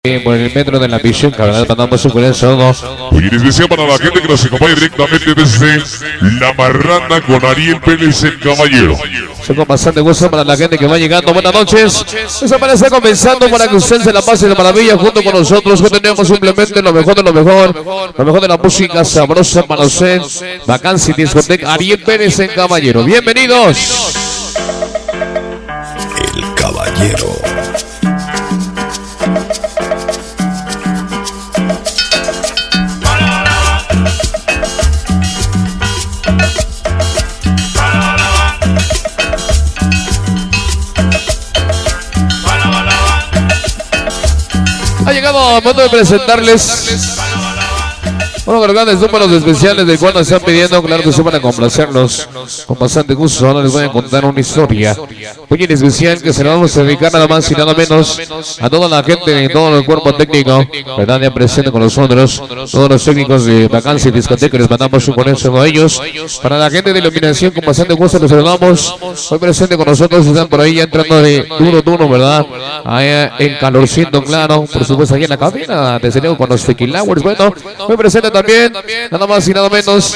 por el metro de la visión, cabrón, mandamos un cordial saludo. Oye, en especial para la gente que nos acompaña directamente desde La Marrana con Ariel Pérez el Caballero. Soy con bastante gusto para la gente que va llegando. Buenas noches. Eso para estar comenzando para que usted se la pase de maravilla junto con nosotros. Que tenemos simplemente lo mejor de lo mejor. Lo mejor de la música sabrosa para usted. Vacancy Discoteca Ariel Pérez el Caballero. Bienvenidos. El Caballero. Ha llegado el momento de presentarles uno de los grandes números especiales del cual nos están pidiendo, claro que sí, para complacerlos con bastante gusto. Ahora les voy a contar una historia muy especial que se la vamos a dedicar nada más y nada menos a toda la gente de todo el cuerpo técnico, verdad, ya presente con nosotros, todos los técnicos de Vacancy Discoteca, les mandamos un conejo a ellos. Para la gente de iluminación, con bastante gusto los saludamos. Hoy presente con nosotros, están por ahí ya entrando de duro, ¿verdad? Ahí en calorcito, claro, por supuesto, aquí en la cabina, desde luego con los Tequilowers. Bueno, hoy presente también, nada más y nada menos,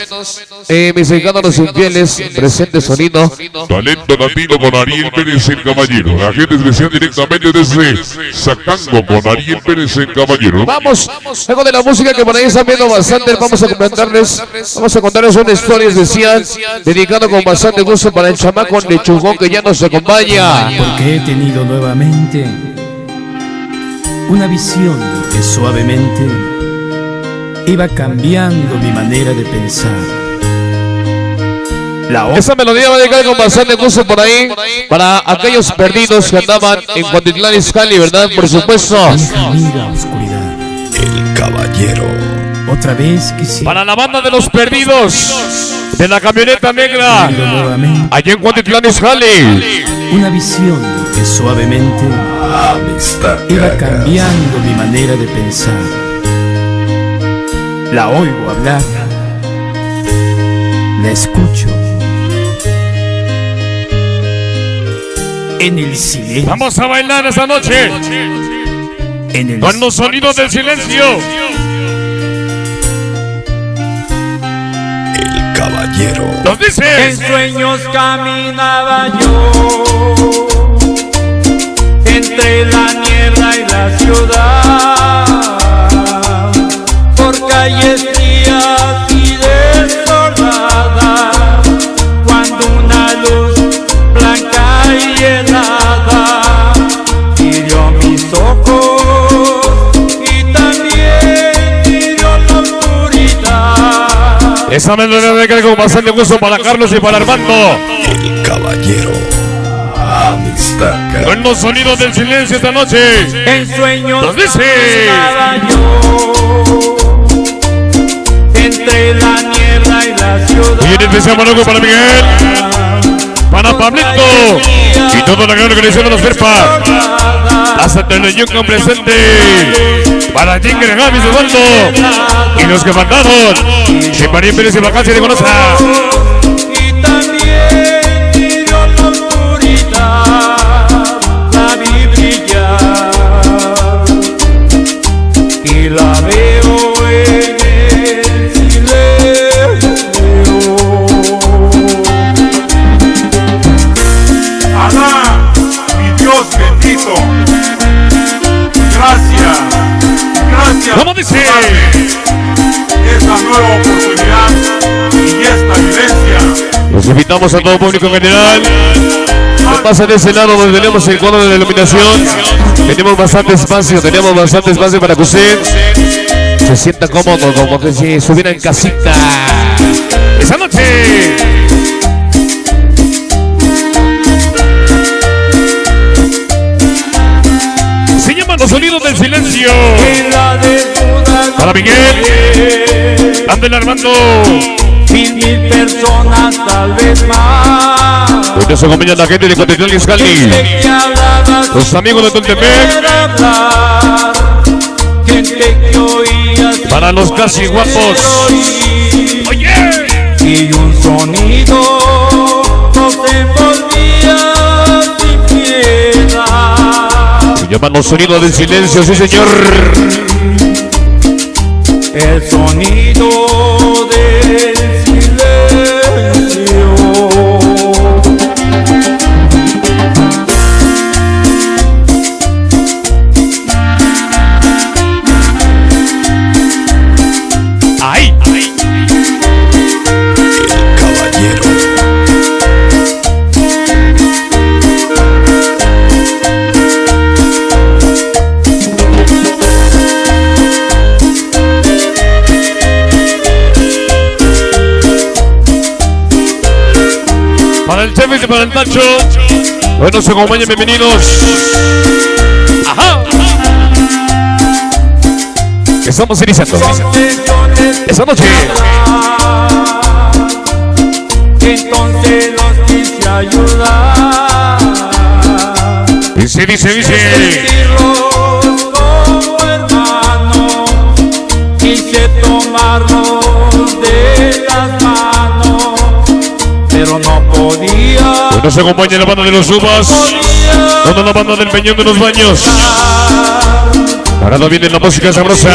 mis cercanos los infieles, presente sonido. Talento latino con Ariel Pérez el Caballero. La gente especial directamente desde Sacango con Ariel Pérez el Caballero. Vamos, algo de la música que por ahí están viendo bastante, vamos a comentarles, vamos a contarles una historia especial, dedicado con bastante gusto para el chamaco lechugón que ya nos acompaña. Porque he tenido nuevamente una visión que suavemente iba cambiando mi manera de pensar. Esa melodía va a llegar con bastante gusto por ahí para aquellos perdidos que andaban en Cuautitlán Izcalli, ¿verdad? Por supuesto. Mira oscuridad. El Caballero. Otra vez quisiera. Para la banda de los perdidos de la camioneta negra, allá en Cuautitlán Izcalli. Una visión que suavemente iba cambiando mi manera de pensar. La oigo hablar, la escucho. En el silencio. Vamos a bailar esta noche En el con los sonidos del silencio. El Caballero. Nos dice. En sueños caminaba yo entre la niebla y la ciudad, por calles frías y desordadas, cuando una luz blanca y helada hirió mis ojos y también hirió la oscuridad. Esa melodía de que con bastante gusto para Carlos y para Armando. El Caballero. Amistad. Con los sonidos del silencio esta noche. En sueños Nos dice. caminaba yo entre la niebla y la ciudad. Y en especial para Miguel, para Pablito y toda la gran organización de los Ferpa. Hasta Teleyucan presente. Para Jinger, Gaby, Osvaldo y los que mandaron. Chimparín Pérez y Vacancia de Conoza. Y también hirió la oscuridad, la vi brillar y la veo en el silencio. Alá, mi Dios bendito. Gracias ¿Cómo dice? por darme esta nueva oportunidad y esta vivencia. Los invitamos a todo público en general. ¿Qué pasa de ese lado donde tenemos el cono de la iluminación? Tenemos bastante espacio para que usted se sienta cómodo, como que si estuviera en casita. Esa noche. Se llaman los sonidos del silencio. Para Miguel, Andel Armando. 1000 personas, tal vez más. Hoy nos acompaña la gente de Cuautitlán Izcalli. Los amigos de Tontepec. Para los casi guapos. Oye. Y un sonido nos envolvía sin piedad. Hermano, sonido del silencio, sí señor. El sonido del silencio. ¡Ay! El caballero. Para el Chevy y para el Nacho. Bueno, se acompañen, bienvenidos. Ajá. Estamos iniciando esa noche. Entonces los quise ayudar. Dice. Sentirlos como hermanos. Quise tomarlos de las manos, pero no podía. Bueno, se acompaña la banda de los Uvas. Toda la banda del Peñón de los Baños. Ahora viene la música sabrosa.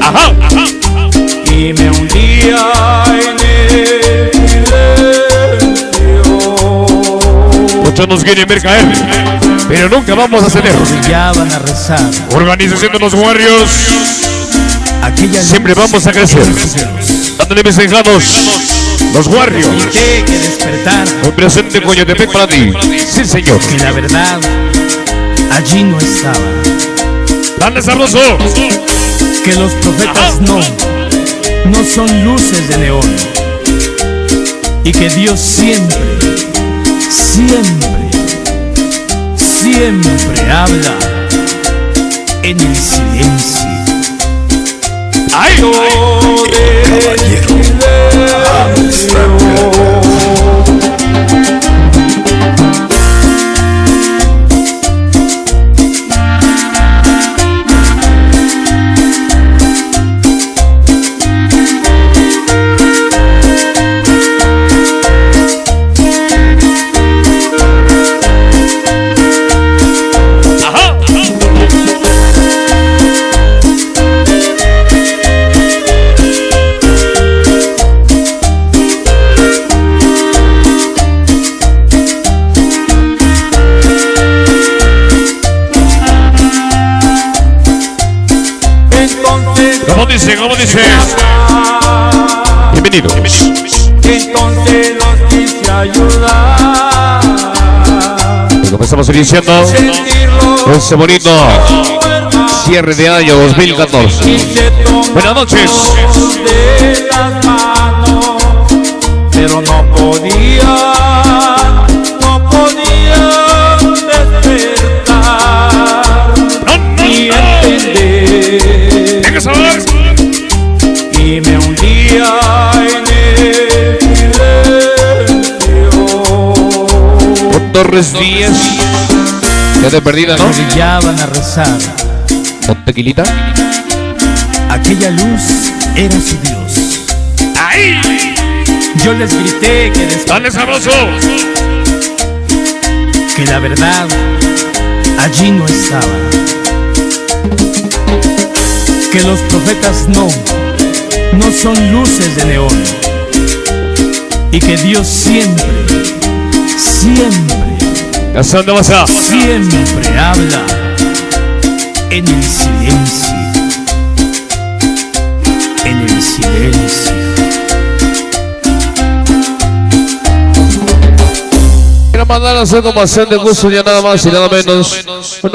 Ajá. Y me hundía en el silencio. Muchos nos quieren ver caer, pero nunca vamos a ceder. Ya van a rezar. Organización de los Warriors. Siempre vamos a crecer. Dándole mis enjados. Los Warriors. Grité que despertar. Un presente Coyotepec para ti. Sí, señor. Que la verdad allí no estaba. ¡Dale sabroso! Que los profetas no son luces de neón. Y que Dios siempre habla en el silencio. ¡Ay! Caballero. ¿Cómo dice? Bienvenido. Entonces los quise ayudar. Y comenzamos iniciando ese bonito cierre de año 2014. Buenas noches. De las manos, pero no podía despertar ni entender. Venga, saber. Y me hundía en el silencio. Con Torres Díaz. Ya de perdida, ¿no? Ya van a rezar. Con tequilita. Aquella luz era su Dios. ¡Ay! Yo les grité que ¡Dale sabroso! que la verdad allí no estaba. Que los profetas no son luces de neón. Y que Dios siempre ¿Hasta dónde vas a? siempre habla en el silencio. En el silencio. Quiero mandar a hacer como hacer de gusto ya nada más y nada menos.